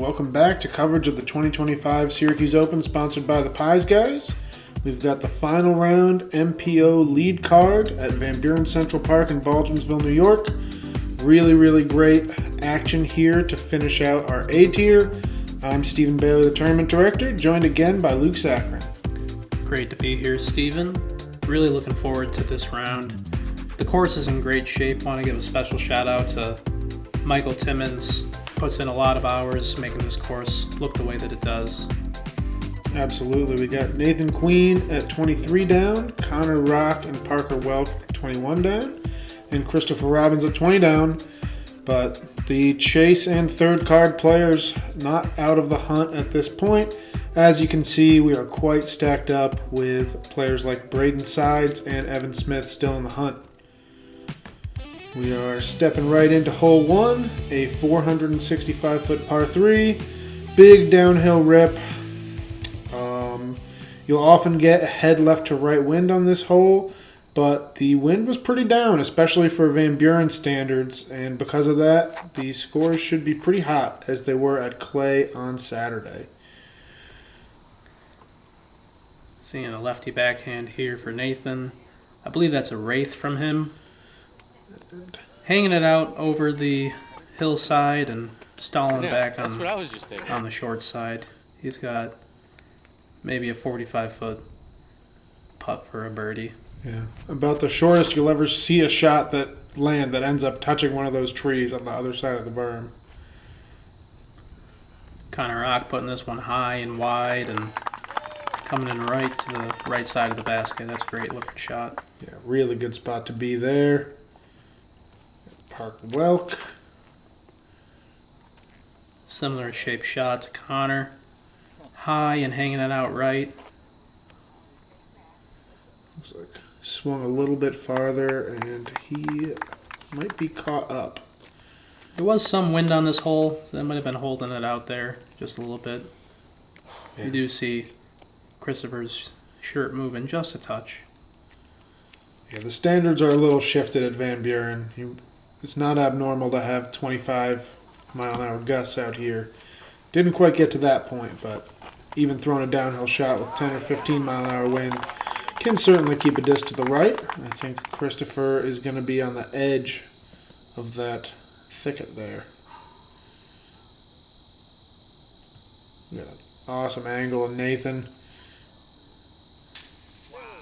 Welcome back to coverage of the 2025 Syracuse Open, sponsored by the Pies Guys. We've got the final round MPO lead card at Van Buren Central Park in Baldwinsville, New York. Really great action here to finish out our A-Tier. I'm Stephen Bailey, the Tournament Director, joined again by Luke Saccharin. Great to be here, Stephen. Really looking forward to this round. The course is in great shape. Want to give a special shout out to Michael Timmons. Puts in a lot of hours making this course look the way that it does. Absolutely. We got Nathan Queen at 23 down, Connor Rock and Parker Welck at 21 down, and Christopher Robbins at 20 down. But the chase and third card players not out of the hunt at this point. As you can see, we are quite stacked up with players like Braden Sides and Evan Smith still in the hunt. We are stepping right into hole one, a 465-foot par 3, big downhill rip. You'll often get a head left to right wind on this hole, but the wind was pretty down, especially for Van Buren standards, and because of that, the scores should be pretty hot as they were at Clay on Saturday. Seeing a lefty backhand here for Nathan. I believe that's a wraith from him. Hanging it out over the hillside and stalling back on the short side. He's got maybe a 45-foot putt for a birdie. Yeah, about the shortest you'll ever see a shot that ends up touching one of those trees on the other side of the berm. Connor Rock putting this one high and wide and coming in right to the right side of the basket. That's a great looking shot. Yeah, really good spot to be there. Parker Welck. Similar shaped shot to Connor. High and hanging it out right. Looks like swung a little bit farther and he might be caught up. There was some wind on this hole. That might have been holding it out there just a little bit. Yeah. You do see Christopher's shirt moving just a touch. Yeah, the standards are a little shifted at Van Buren. It's not abnormal to have 25-mile-an-hour gusts out here. Didn't quite get to that point, but even throwing a downhill shot with 10 or 15-mile-an-hour wind can certainly keep a disc to the right. I think Christopher is going to be on the edge of that thicket there. Yeah, awesome angle of Nathan.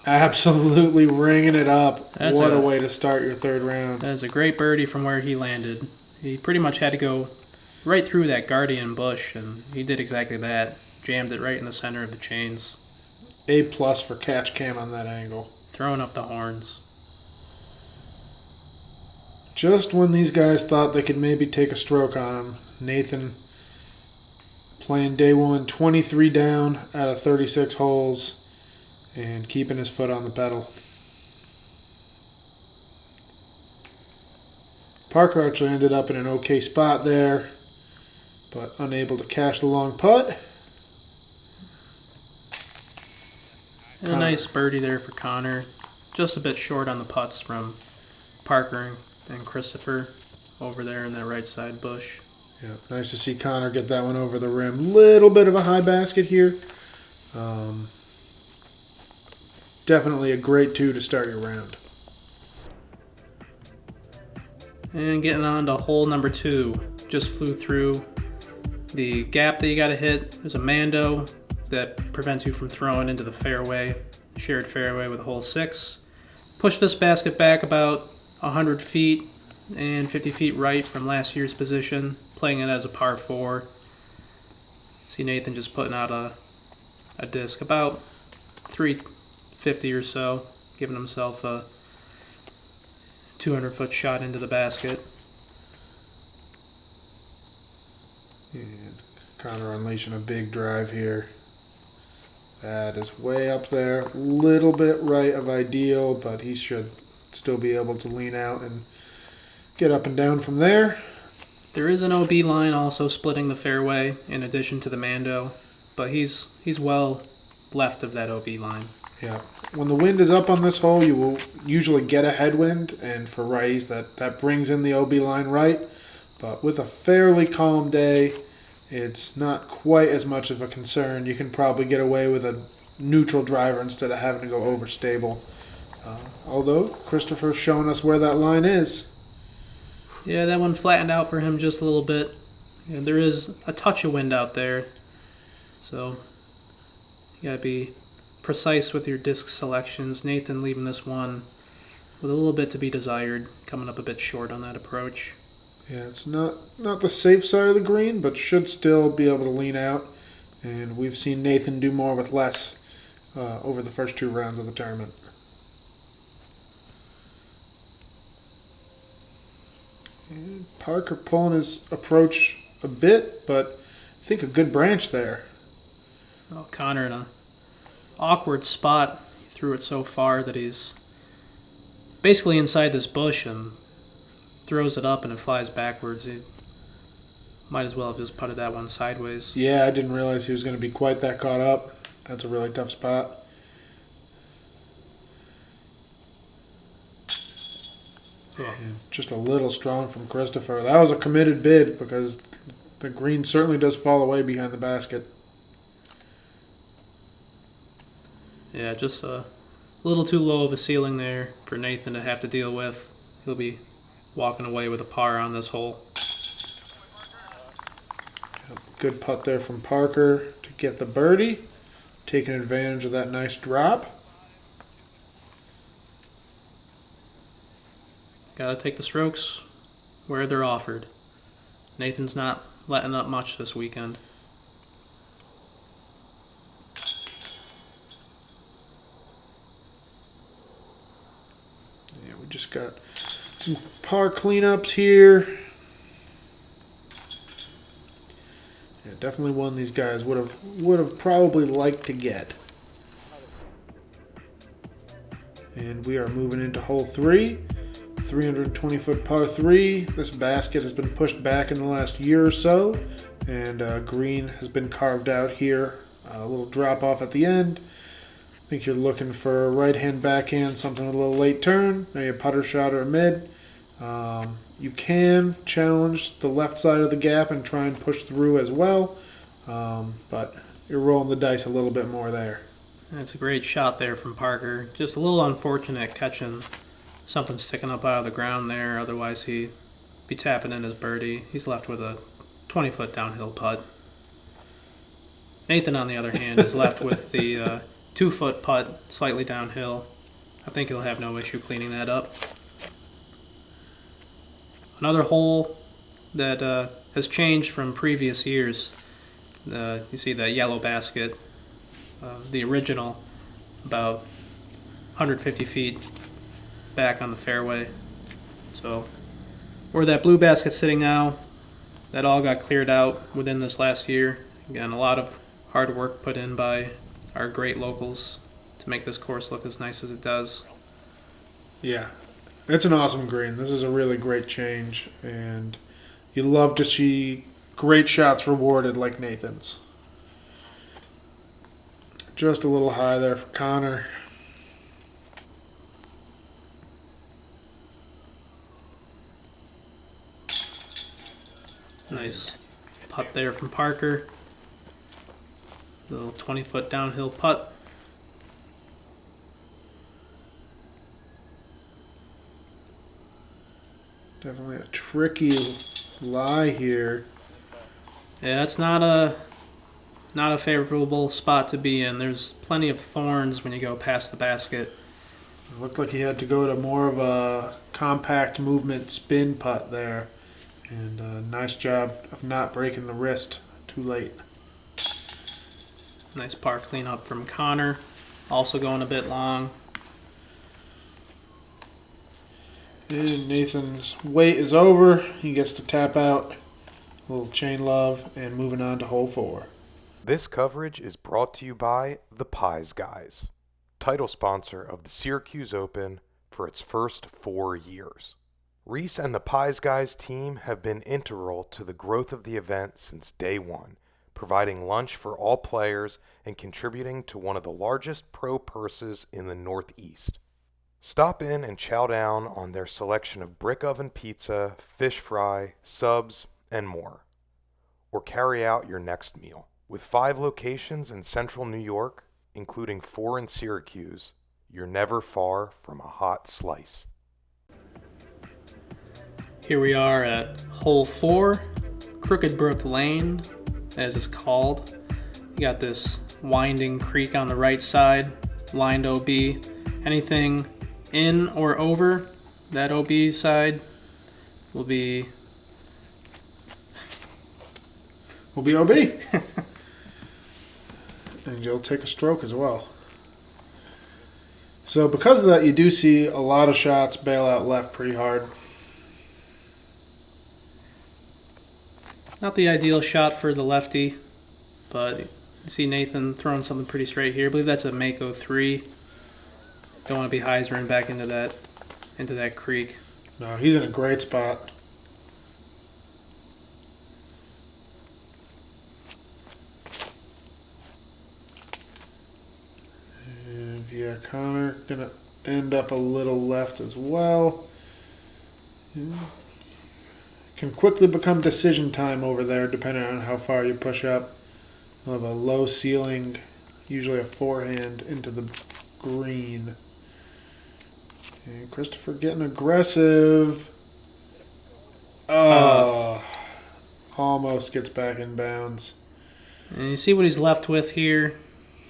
Absolutely ringing it up. What a way to start your third round. That is a great birdie from where he landed. He pretty much had to go right through that guardian bush, and he did exactly that. Jammed it right in the center of the chains. A+ for catch cam on that angle. Throwing up the horns. Just when these guys thought they could maybe take a stroke on him, Nathan playing day one, 23 down out of 36 holes. And keeping his foot on the pedal. Parker actually ended up in an okay spot there, but unable to cash the long putt. And a nice birdie there for Connor. Just a bit short on the putts from Parker and Christopher over there in that right side bush. Yeah, nice to see Connor get that one over the rim. Little bit of a high basket here. Definitely a great 2 to start your round. And getting on to hole number 2. Just flew through the gap that you got to hit. There's a Mando that prevents you from throwing into the fairway, shared fairway with hole 6. Push this basket back about 100 feet and 50 feet right from last year's position, playing it as a par 4. See Nathan just putting out a disc about 350 or so, giving himself a 200-foot shot into the basket. And Connor unleashing a big drive here. That is way up there. Little bit right of ideal, but he should still be able to lean out and get up and down from there. There is an OB line also splitting the fairway in addition to the Mando, but he's well left of that OB line. Yeah. When the wind is up on this hole, you will usually get a headwind, and for righties, that brings in the OB line right. But with a fairly calm day it's not quite as much of a concern. You can probably get away with a neutral driver instead of having to go overstable. Although Christopher's showing us where that line is. Yeah, that one flattened out for him just a little bit. And there is a touch of wind out there, so you gotta be precise with your disc selections. Nathan leaving this one with a little bit to be desired, coming up a bit short on that approach. Yeah, it's not the safe side of the green, but should still be able to lean out. And we've seen Nathan do more with less over the first 2 rounds of the tournament. And Parker pulling his approach a bit, but I think a good branch there. Oh, Connor in a awkward spot. He threw it so far that he's basically inside this bush and throws it up and it flies backwards. He might as well have just putted that one sideways. Yeah, I didn't realize he was going to be quite that caught up. That's a really tough spot. Yeah, just a little strong from Christopher. That was a committed bid because the green certainly does fall away behind the basket. Yeah, just a little too low of a ceiling there for Nathan to have to deal with. He'll be walking away with a par on this hole. Good putt there from Parker to get the birdie, taking advantage of that nice drop. Gotta take the strokes where they're offered. Nathan's not letting up much this weekend. Yeah, we just got some par cleanups here. Yeah, definitely one these guys would have probably liked to get. And we are moving into hole 3. 320-foot par 3. This basket has been pushed back in the last year or so, and green has been carved out here. A little drop off at the end. I think you're looking for a right-hand backhand, something with a little late turn, maybe a putter shot or a mid. You can challenge the left side of the gap and try and push through as well, but you're rolling the dice a little bit more there. That's a great shot there from Parker. Just a little unfortunate catching something sticking up out of the ground there. Otherwise, he'd be tapping in his birdie. He's left with a 20-foot downhill putt. Nathan, on the other hand, is left with the 2-foot putt slightly downhill. I think he'll have no issue cleaning that up. Another hole that has changed from previous years. You see that yellow basket, the original, about 150 feet back on the fairway. So where that blue basket's sitting now, that all got cleared out within this last year. Again, a lot of hard work put in by our great locals to make this course look as nice as it does. Yeah, it's an awesome green. This is a really great change, and you love to see great shots rewarded like Nathan's. Just a little high there for Connor. Nice putt there from Parker. Little 20-foot downhill putt. Definitely a tricky lie here. Yeah, it's not a favorable spot to be in. There's plenty of thorns when you go past the basket. It looked like he had to go to more of a compact movement spin putt there. And nice job of not breaking the wrist too late. Nice par cleanup from Connor. Also going a bit long. And Nathan's wait is over. He gets to tap out. A little chain love and moving on to hole 4. This coverage is brought to you by the Pies Guys, title sponsor of the Syracuse Open for its first 4 years. Reese and the Pies Guys team have been integral to the growth of the event since day one, providing lunch for all players and contributing to one of the largest pro purses in the Northeast. Stop in and chow down on their selection of brick oven pizza, fish fry, subs, and more. or carry out your next meal. With 5 locations in central New York, including 4 in Syracuse, you're never far from a hot slice. Here we are at hole 4, Crooked Brook Lane, as it's called. You got this winding creek on the right side, lined OB. Anything in or over that OB side will be OB. And you'll take a stroke as well. So because of that, you do see a lot of shots bail out left pretty hard. not the ideal shot for the lefty, but you see Nathan throwing something pretty straight here. I believe that's a Mako 3. Don't want to be hyzering back into that creek. No, he's in a great spot. And yeah, Connor gonna end up a little left as well. Yeah. Can quickly become decision time over there depending on how far you push up. We'll have a low ceiling, usually a forehand into the green. And Christopher getting aggressive. Almost gets back in bounds. And you see what he's left with here,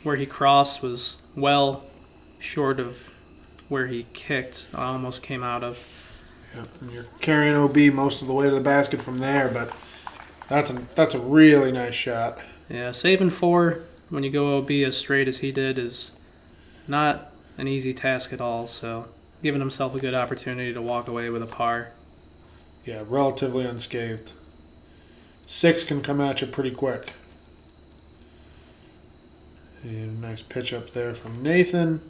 where he crossed was well short of where he kicked. Almost came out of. Yeah, and you're carrying OB most of the way to the basket from there, but that's a really nice shot. Yeah, saving 4 when you go OB as straight as he did is not an easy task at all, so giving himself a good opportunity to walk away with a par. Yeah, relatively unscathed. 6 can come at you pretty quick. And nice pitch up there from Nathan.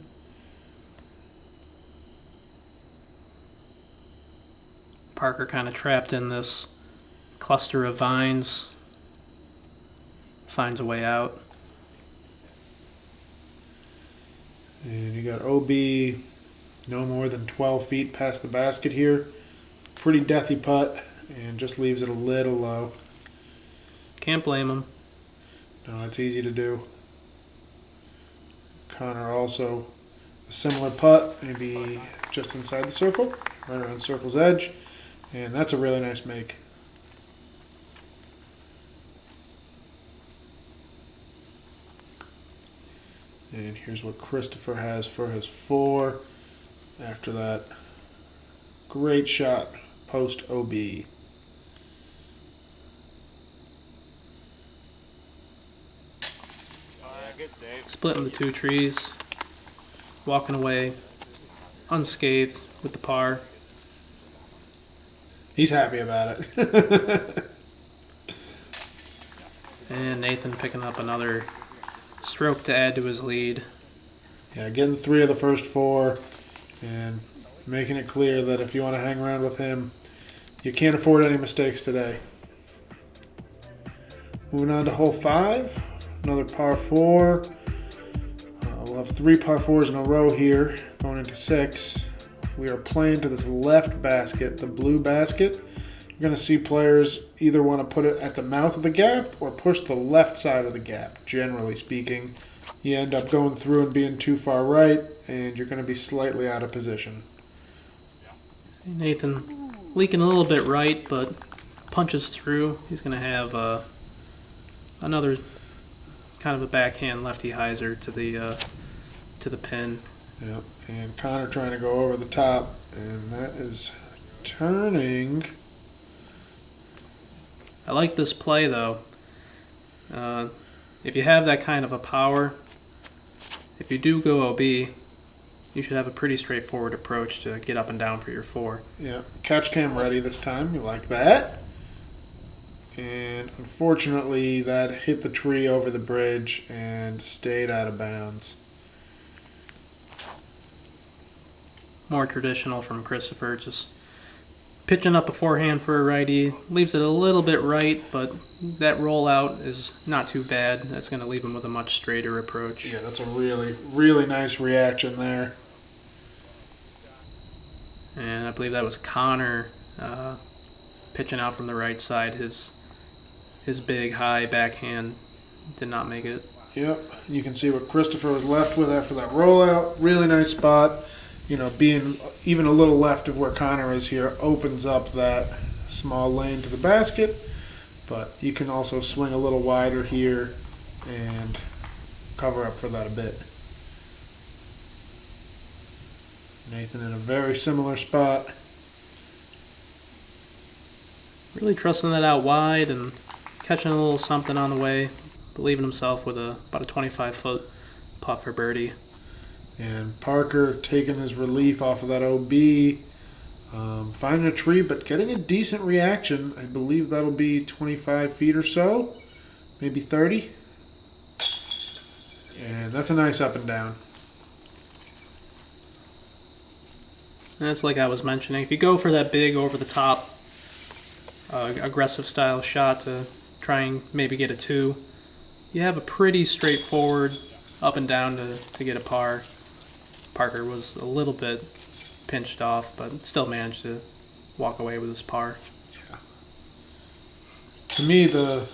Parker kind of trapped in this cluster of vines. Finds a way out. And you got OB no more than 12 feet past the basket here. Pretty deathy putt, and just leaves it a little low. Can't blame him. No, it's easy to do. Connor also a similar putt, maybe just inside the circle, right around the circle's edge. And that's a really nice make. And here's what Christopher has for his 4 after that great shot post OB. Splitting the 2 trees. Walking away unscathed with the par. He's happy about it. And Nathan picking up another stroke to add to his lead. Yeah, getting 3 of the first 4 and making it clear that if you want to hang around with him, you can't afford any mistakes today. Moving on to hole 5, another par 4. We'll have 3 par 4s in a row here, going into 6. We are playing to this left basket, the blue basket. You're going to see players either want to put it at the mouth of the gap or push the left side of the gap, generally speaking. You end up going through and being too far right, and you're going to be slightly out of position. Nathan leaking a little bit right, but punches through. He's going to have another kind of a backhand lefty hyzer to the pin. Yep, and Connor trying to go over the top, and that is turning. I like this play, though. If you have that kind of a power, if you do go OB, you should have a pretty straightforward approach to get up and down for your 4. Yeah, catch cam ready this time. You like that? And unfortunately, that hit the tree over the bridge and stayed out of bounds. More traditional from Christopher, just pitching up a forehand for a righty. Leaves it a little bit right, but that rollout is not too bad. That's going to leave him with a much straighter approach. Yeah, that's a really, really nice reaction there. And I believe that was Connor pitching out from the right side. His his big, high backhand did not make it. Yep. You can see what Christopher was left with after that rollout. Really nice spot. You know, being even a little left of where Connor is here opens up that small lane to the basket. But you can also swing a little wider here and cover up for that a bit. Nathan in a very similar spot. Really trusting that out wide and catching a little something on the way, believing himself with about a 25-foot putt for birdie. And Parker taking his relief off of that OB, finding a tree, but getting a decent reaction. I believe that'll be 25 feet or so, maybe 30. And that's a nice up and down. And it's like I was mentioning, if you go for that big over-the-top aggressive style shot to try and maybe get a 2, you have a pretty straightforward up and down to get a par. Parker was a little bit pinched off, but still managed to walk away with his par. Yeah. To me, the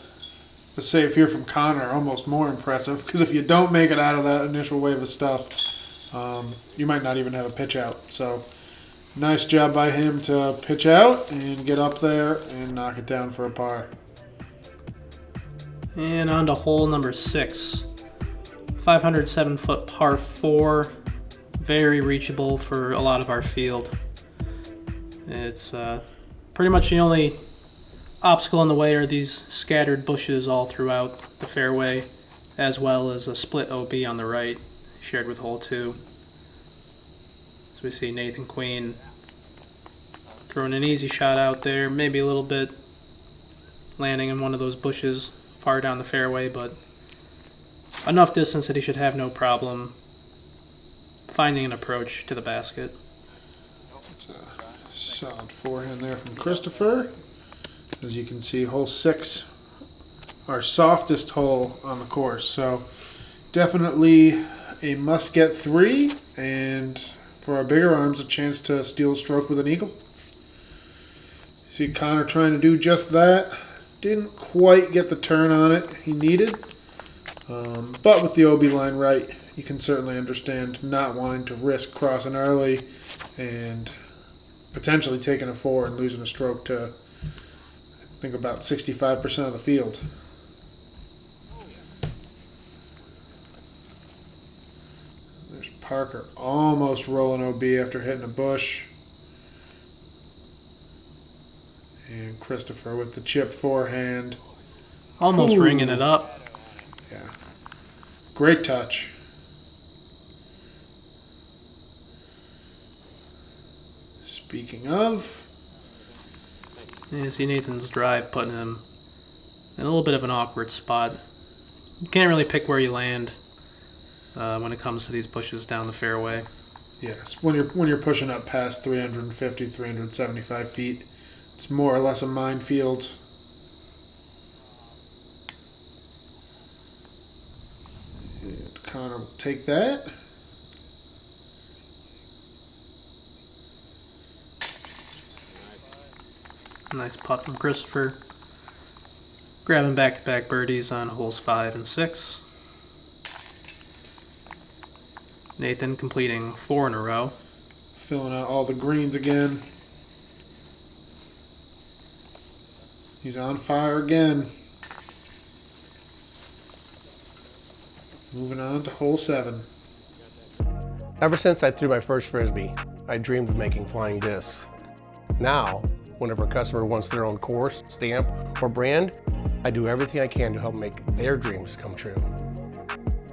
save here from Connor almost more impressive, because if you don't make it out of that initial wave of stuff, you might not even have a pitch out. So nice job by him to pitch out and get up there and knock it down for a par. And on to hole number 6. 507-foot par 4. Very reachable for a lot of our field. It's pretty much the only obstacle in the way are these scattered bushes all throughout the fairway, as well as a split OB on the right, shared with hole 2. So we see Nathan Queen throwing an easy shot out there, maybe a little bit landing in one of those bushes far down the fairway, but enough distance that he should have no problem finding an approach to the basket. It's a solid forehand there from Christopher. As you can see, hole 6, our softest hole on the course. So definitely a must-get 3, and for our bigger arms, a chance to steal a stroke with an eagle. See Connor trying to do just that. Didn't quite get the turn on it he needed. But with the OB line right, you can certainly understand not wanting to risk crossing early and potentially taking a 4 and losing a stroke to, I think, about 65% of the field. There's Parker almost rolling OB after hitting a bush. And Christopher with the chip forehand. Almost Ooh. ringing it up. Yeah. Great touch. Speaking of, You see Nathan's drive putting him in a little bit of an awkward spot. You can't really pick where you land when it comes to these bushes down the fairway. yes, when you're pushing up past 350, 375 feet, it's more or less a minefield. And Connor will take that. Nice putt from Christopher. Grabbing back-to-back birdies on holes 5 and 6. Nathan completing 4 in a row. Filling out all the greens again. He's on fire again. Moving on to hole 7. Ever since I threw my first Frisbee, I dreamed of making flying discs. Now, whenever a customer wants their own course, stamp, or brand, I do everything I can to help make their dreams come true.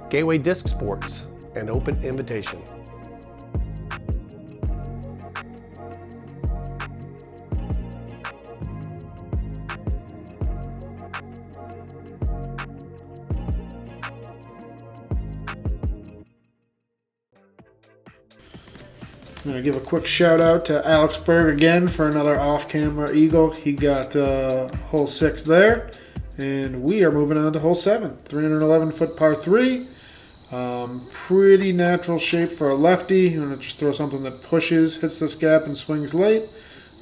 Gateway Disc Sports, an open invitation. I'm going to give a quick shout out to Alex Berg again for another off-camera eagle. He got hole 6 there. And we are moving on to hole 7. 311-foot par 3. Pretty natural shape for a lefty. You want to just throw something that pushes, hits this gap, and swings late.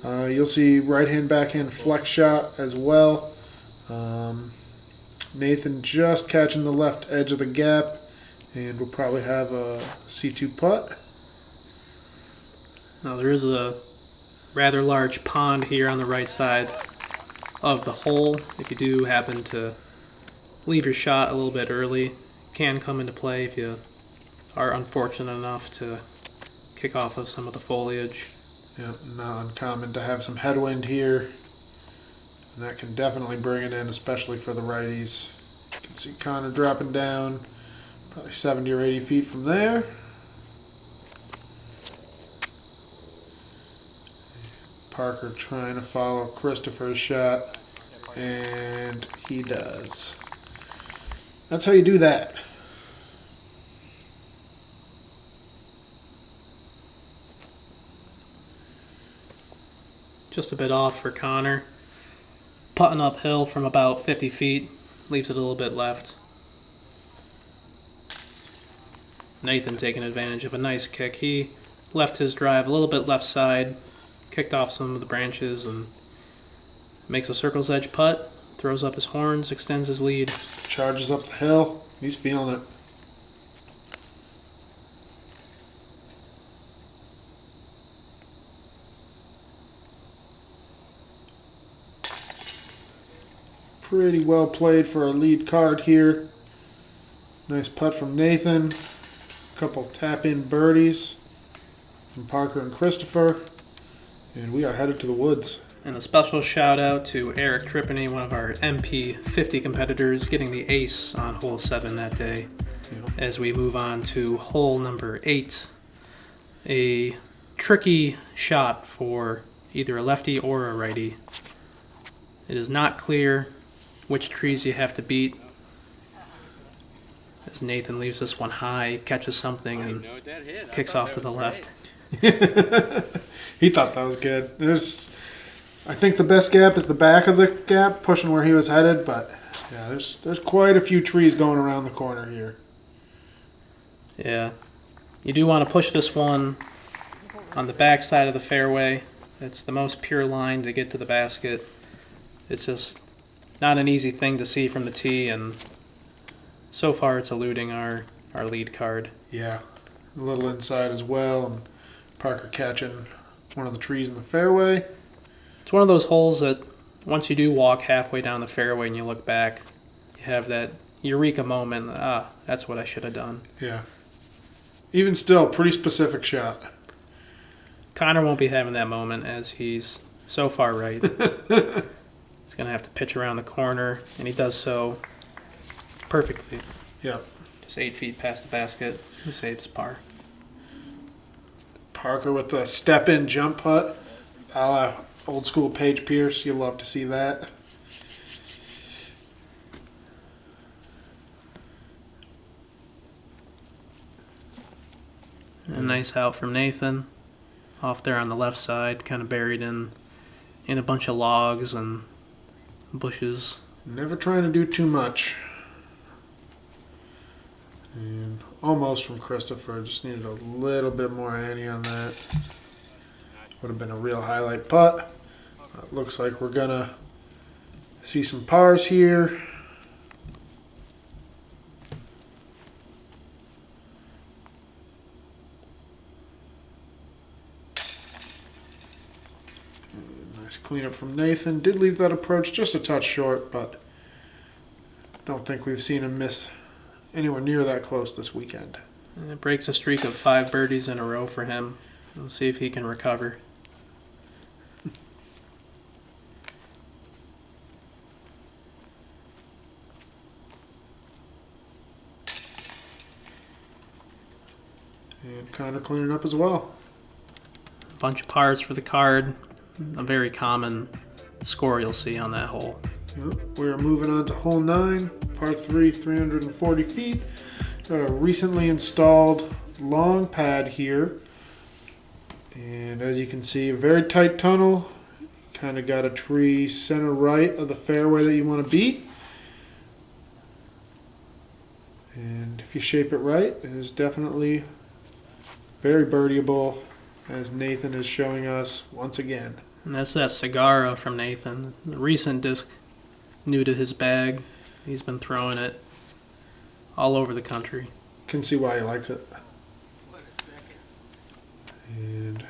You'll see right-hand, backhand flex shot as well. Nathan just catching the left edge of the gap, and we'll probably have a C2 putt. Now there is a rather large pond here on the right side of the hole. If you do happen to leave your shot a little bit early, can come into play if you are unfortunate enough to kick off of some of the foliage. Yeah, not uncommon to have some headwind here, and that can definitely bring it in, especially for the righties. You can see Connor dropping down probably 70 or 80 feet from there. Parker trying to follow Christopher's shot, and he does. That's how you do that. Just a bit off for Connor. Putting uphill from about 50 feet, leaves it a little bit left. Nathan taking advantage of a nice kick. He left his drive a little bit left side, kicked off some of the branches, and makes a circle's edge putt, throws up his horns, extends his lead. Charges up the hill. He's feeling it. Pretty well played for our lead card here. Nice putt from Nathan. Couple tap-in birdies from Parker and Christopher. And we are headed to the woods. And a special shout out to Eric Trippeney, one of our MP50 competitors, getting the ace on hole 7 that day. As we move on to hole number 8. A tricky shot for either a lefty or a righty. It is not clear which trees you have to beat. As Nathan leaves this one high, catches something, and kicks off to the left. He thought that was good. I think the best gap is the back of the gap, pushing where he was headed, but yeah, there's quite a few trees going around the corner here. Yeah. You do want to push this one on the back side of the fairway. It's the most pure line to get to the basket. It's just not an easy thing to see from the tee, and so far it's eluding our lead card. Yeah, a little inside as well, and Parker catching one of the trees in the fairway. It's one of those holes that once you do walk halfway down the fairway and you look back, you have that eureka moment. That's what I should have done. Yeah. Even still, pretty specific shot. Connor won't be having that moment as he's so far right. He's going to have to pitch around the corner, and he does so perfectly. Yeah. Just 8 feet past the basket. He saves par. Parker with the step-in jump putt, a la old school Paige Pierce. You'll love to see that. A nice out from Nathan. Off there on the left side, kind of buried in a bunch of logs and bushes. Never trying to do too much. And almost from Christopher. Just needed a little bit more ante on that. Would have been a real highlight putt. Looks like we're going to see some pars here. Nice cleanup from Nathan. Did leave that approach just a touch short, but don't think we've seen him miss anywhere near that close this weekend. And it breaks a streak of 5 birdies in a row for him. We'll see if he can recover. And kind of cleaning up as well. A bunch of pars for the card. A very common score you'll see on that hole. Yep. We're moving on to hole 9, par 3, 340 feet. Got a recently installed long pad here. And as you can see, a very tight tunnel. Kind of got a tree center right of the fairway that you want to beat. And if you shape it right, it is definitely very birdieable, as Nathan is showing us once again. And that's that Cigarra from Nathan. The recent disc new to his bag. He's been throwing it all over the country. Can see why he likes it. And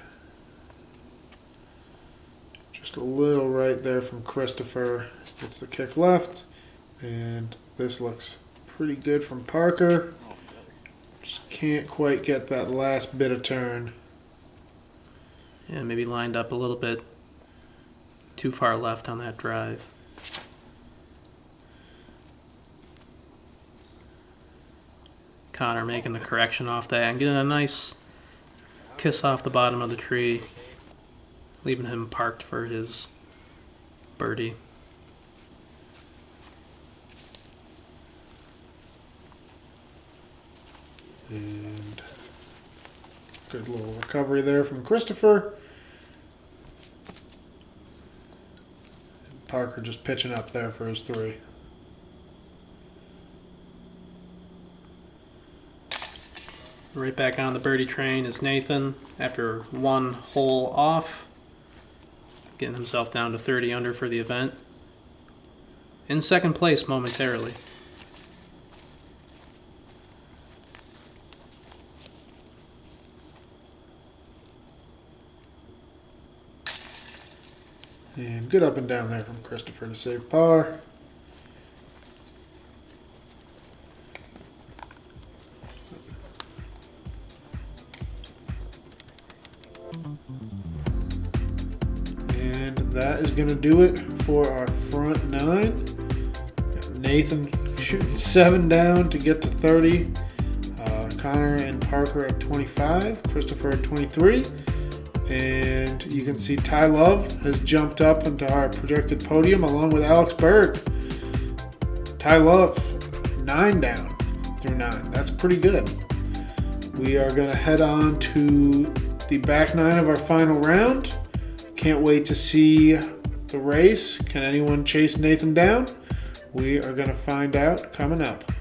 just a little right there from Christopher. Gets the kick left. And this looks pretty good from Parker. Just can't quite get that last bit of turn. Yeah, maybe lined up a little bit too far left on that drive. Connor making the correction off that and getting a nice kiss off the bottom of the tree, leaving him parked for his birdie. And good little recovery there from Christopher. And Parker just pitching up there for his 3. Right back on the birdie train is Nathan after 1 hole off, getting himself down to 30 under for the event. In second place momentarily. And good up and down there from Christopher to save par. And that is going to do it for our front 9. Got Nathan shooting 7 down to get to 30. Connor and Parker at 25. Christopher at 23. And you can see Ty Love has jumped up into our projected podium along with Alex Berg. Ty Love, 9 down through 9. That's pretty good. We are going to head on to the back 9 of our final round. Can't wait to see the race. Can anyone chase Nathan down? We are going to find out coming up.